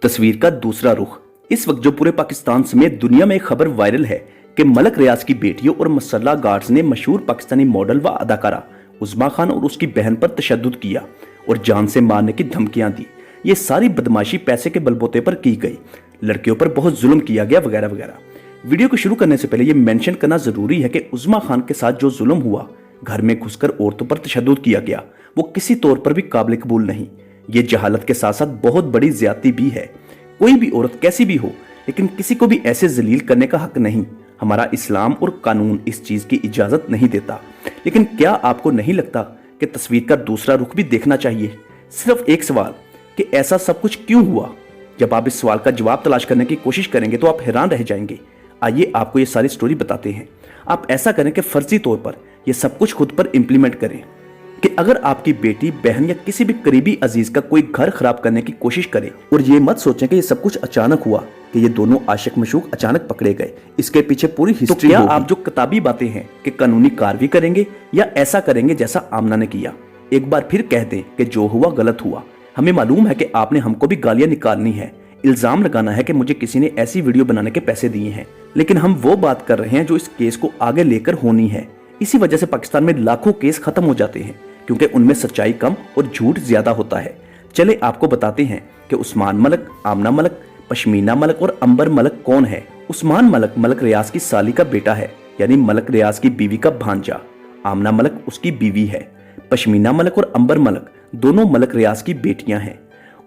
तस्वीर का दूसरा रुख। इस वक्त जो पूरे पाकिस्तान समेत दुनिया में एक खबर वायरल है कि मलक रियाज की बेटियों और मसल्ला गार्ड्स ने मशहूर पाकिस्तानी मॉडल व अदाकारा उज़्मा खान और उसकी बहन पर तशद्दुद किया और जान से मारने की धमकियां दी। ये सारी बदमाशी पैसे के बलबूते पर की गई, लड़कियों पर बहुत जुल्म किया गया वगैरह वगैरह। वीडियो को शुरू करने से पहले ये मेंशन करना जरूरी है कि उज़्मा खान के साथ जो जुल्म हुआ, घर में घुसकर औरतों पर तशद्दुद किया गया, वो किसी तौर पर भी काबिल कबूल नहीं। ये जहालत के साथ साथ बहुत बड़ी ज्यादती भी है। कोई भी औरत कैसी भी हो, लेकिन किसी को भी ऐसे जलील करने का हक नहीं। हमारा इस्लाम और कानून इस चीज की इजाजत नहीं देता। लेकिन क्या आपको नहीं लगता कि तस्वीर का दूसरा रुख भी देखना चाहिए? सिर्फ एक सवाल कि ऐसा सब कुछ क्यों हुआ? जब आप इस सवाल का जवाब तलाश करने की कोशिश करेंगे तो आप हैरान रह जाएंगे। आइए आपको ये सारी स्टोरी बताते हैं। आप ऐसा करें कि फर्जी तौर पर ये सब कुछ खुद पर इंप्लीमेंट करें कि अगर आपकी बेटी, बहन या किसी भी करीबी अजीज का कोई घर खराब करने की कोशिश करे, और ये मत सोचें कि ये सब कुछ अचानक हुआ, कि ये दोनों आशिक मशूक अचानक पकड़े गए। इसके पीछे पूरी हिस्ट्री। तो क्या आप जो किताबी बातें हैं कि कानूनी कार्रवाई करेंगे या ऐसा करेंगे जैसा आमना ने किया? एक बार फिर कह दें कि जो हुआ गलत हुआ। हमें मालूम है कि आपने हमको भी गालियां निकालनी है, इल्जाम लगाना है कि मुझे किसी ने ऐसी वीडियो बनाने के पैसे दिए हैं, लेकिन हम वो बात कर रहे हैं जो इस केस को आगे लेकर होनी है। इसी वजह से पाकिस्तान में लाखों केस खत्म हो जाते हैं, क्योंकि उनमें सच्चाई कम और झूठ ज्यादा होता है। चले आपको बताते हैं कि उस्मान मलक, आमना मलक, पश्मीना मलक और अंबर मलक कौन है। उस्मान मलक मलक रियाज की साली का बेटा है, यानी मलक रियाज की बीवी का भांजा। आमना मलक उसकी बीवी है। पश्मीना मलक और अंबर मलक दोनों मलक रियाज की बेटियां हैं।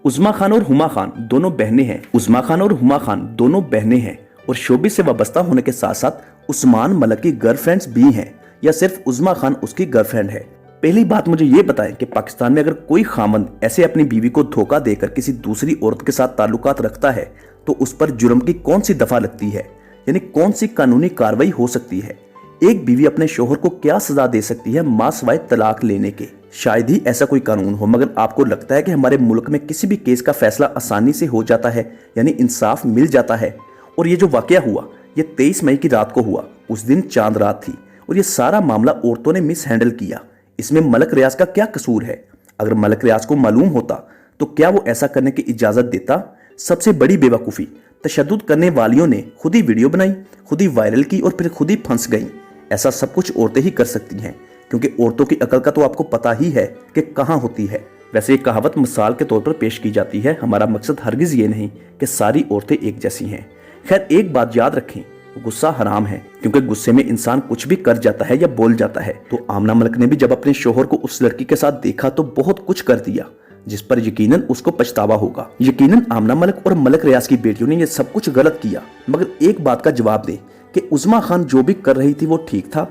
उज़्मा खान और हुमा खान दोनों बहनें हैं। उज़्मा खान और हुमा खान दोनों बहनें हैं और शोबिस से वाबस्ता होने के साथ साथ उस्मान मलक की गर्लफ्रेंड्स भी हैं, या सिर्फ उज़्मा खान उसकी गर्लफ्रेंड है? पहली बात मुझे ये बताएं कि पाकिस्तान में अगर कोई खामंद ऐसे अपनी बीवी को धोखा देकर किसी दूसरी औरत के साथ ताल्लुकात रखता है तो उस पर जुर्म की कौन सी दफा लगती है, यानी कौन सी कानूनी कार्रवाई हो सकती है? एक बीवी अपने शोहर को क्या सजा दे सकती है मां सिवाय तलाक लेने के? शायद ही ऐसा कोई कानून हो, मगर आपको लगता है कि हमारे मुल्क में किसी भी केस का फैसला आसानी से हो जाता है, यानी इंसाफ मिल जाता है? और ये जो वाकया हुआ, ये 23 मई की रात को हुआ। उस दिन चांद रात थी और ये सारा मामला औरतों ने मिस हैंडल किया। इसमें मलक रियाज का क्या कसूर है? अगर मलक रियाज को मालूम होता तो क्या वो ऐसा करने की इजाजत देता? सबसे बड़ी बेवकूफ़ी, तशद्दुद करने वालियों ने खुद ही वीडियो बनाई, खुद ही वायरल की और फिर खुद ही फंस गई। ऐसा सब कुछ औरतें ही कर सकती हैं, क्योंकि औरतों की अकल का तो आपको पता ही है कि कहाँ होती है। वैसे ये कहावत मिसाल के तौर पर पेश की जाती है। हमारा मकसद हरगिज ये नहीं कि सारी औरतें एक जैसी हैं। खैर, एक बात याद रखें, गुस्सा हराम है, क्योंकि गुस्से में इंसान कुछ भी कर जाता है या बोल जाता है। तो आमना मलक ने भी जब अपने शोहर को उस लड़की के साथ देखा तो बहुत कुछ कर दिया, जिस पर यकीनन उसको पछतावा होगा। यकीनन आमना मलक और मलक रियाज की बेटियों ने ये सब कुछ गलत किया, मगर एक बात का जवाब दे कि उज़्मा खान जो भी कर रही थी वो ठीक था,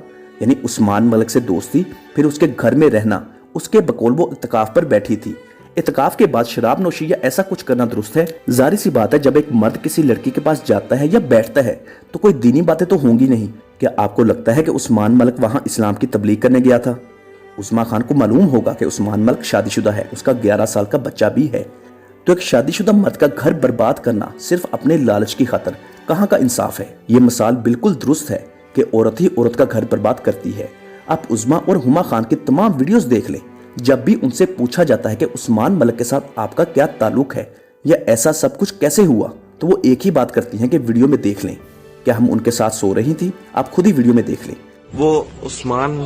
यानी उस्मान मलक से दोस्ती, फिर उसके घर में रहना, उसके बकौल वो इत्तिकाफ पर बैठी थी। इत्तिकाफ के बाद शराब नोशी या ऐसा कुछ करना दुरुस्त है? जाहिर सी बात है, जब एक मर्द किसी लड़की के पास जाता है या बैठता है तो कोई दीनी बातें तो होंगी नहीं। क्या आपको लगता है कि उस्मान मलक वहां इस्लाम की तबलीग करने गया था? उज़्मा खान को मालूम होगा कि उस्मान मलक शादीशुदा है, उसका 11 साल का बच्चा भी है। तो एक शादीशुदा मर्द का घर बर्बाद करना सिर्फ अपने लालच की खातर कहाँ का इंसाफ है? ये मिसाल बिल्कुल दुरुस्त है कि औरत ही औरत का घर बर्बाद करती है। आप उज़्मा और हुमा खान की तमाम वीडियोस देख लें। जब भी उनसे पूछा जाता है कि उस्मान मलक के साथ आपका क्या ताल्लुक है या ऐसा सब कुछ कैसे हुआ, तो वो एक ही बात करती हैं कि वीडियो में देख लें। क्या हम उनके साथ सो रही थी? आप खुद ही वीडियो में देख लें। वो उस्मान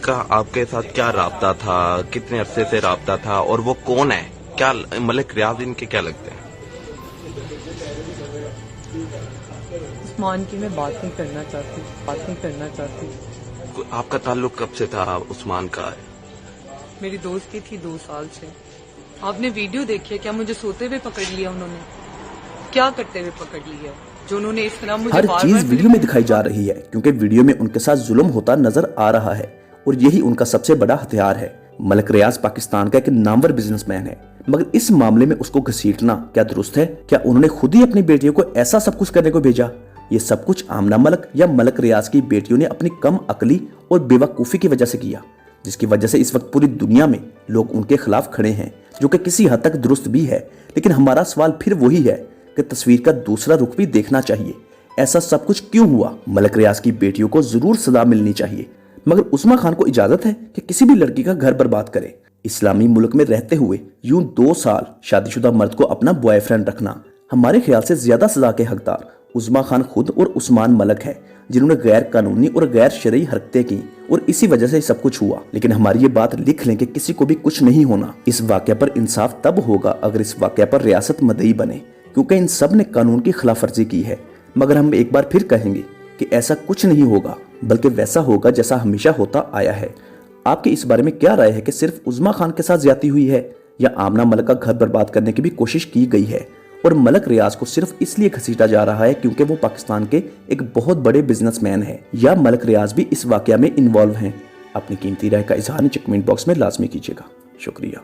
का आपके साथ क्या राब्ता था, कितने अरसे से राब्ता था, और वो कौन है? क्या मलक रियाज इनके क्या लगते हैं? उस्मान की मैं बात नहीं करना चाहती। आपका ताल्लुक कब से था उस्मान का? मेरी दोस्त की थी 2 साल से। आपने वीडियो देखी है? क्या मुझे सोते हुए पकड़ लिया उन्होंने? क्या करते हुए पकड़ लिया जो उन्होंने इस तरह मुझे? हर चीज वीडियो में दिखाई जा रही है, क्योंकि वीडियो में उनके साथ जुल्म होता नजर आ रहा है और यही उनका सबसे बड़ा हथियार है। मलक रियाज पाकिस्तान का एक नामवर बिजनेसमैन है, मगर इस मामले में उसको घसीटना क्या दुरुस्त है? क्या उन्होंने खुद ही अपनी बेटियों को ऐसा सब कुछ करने को भेजा? ये सब कुछ आमना मलक या मलक रियाज की बेटियों ने अपनी कम अकली और बेवकूफी की वजह से किया, जिसकी वजह से इस वक्त पूरी दुनिया में लोग उनके खिलाफ खड़े हैं, जो कि किसी हद तक दुरुस्त भी है। लेकिन हमारा सवाल फिर वही है कि तस्वीर का दूसरा रुख भी देखना चाहिए। ऐसा सब कुछ क्यों हुआ? मलक रियाज की बेटियों को जरूर सजा मिलनी चाहिए, मगर उस्मा खान को इजाजत है कि किसी भी लड़की का घर बर्बाद करे? इस्लामी मुल्क में रहते हुए यूं 2 साल शादीशुदा मर्द को अपना बॉयफ्रेंड रखना हमारे ख्याल से ज्यादा सजा के हकदार उस्मा खान खुद और उस्मान मलक है, जिन्होंने गैर कानूनी और गैर शरई हरकतें की और इसी वजह से सब कुछ हुआ। लेकिन हमारी ये बात लिख लें कि किसी को भी कुछ नहीं होना। इस वाकया पर इंसाफ तब होगा अगर इस वाकया पर रियासत मदई बने, क्योंकि इन सब ने कानून की खिलाफवर्जी की है। मगर हम एक बार फिर कहेंगे कि ऐसा कुछ नहीं होगा, बल्कि वैसा होगा जैसा हमेशा होता आया है। आपकी इस बारे में क्या राय है कि सिर्फ उस्मा खान के साथ ज्यादती हुई है या आमना मलक का घर बर्बाद करने की भी कोशिश की गई है और मलक रियाज को सिर्फ इसलिए घसीटा जा रहा है क्योंकि वो पाकिस्तान के एक बहुत बड़े बिजनेसमैन है, या मलक रियाज भी इस वाकया में इन्वॉल्व हैं? अपनी कीमती राय का इजहार नीचे कमेंट बॉक्स में लाजमी कीजिएगा। शुक्रिया।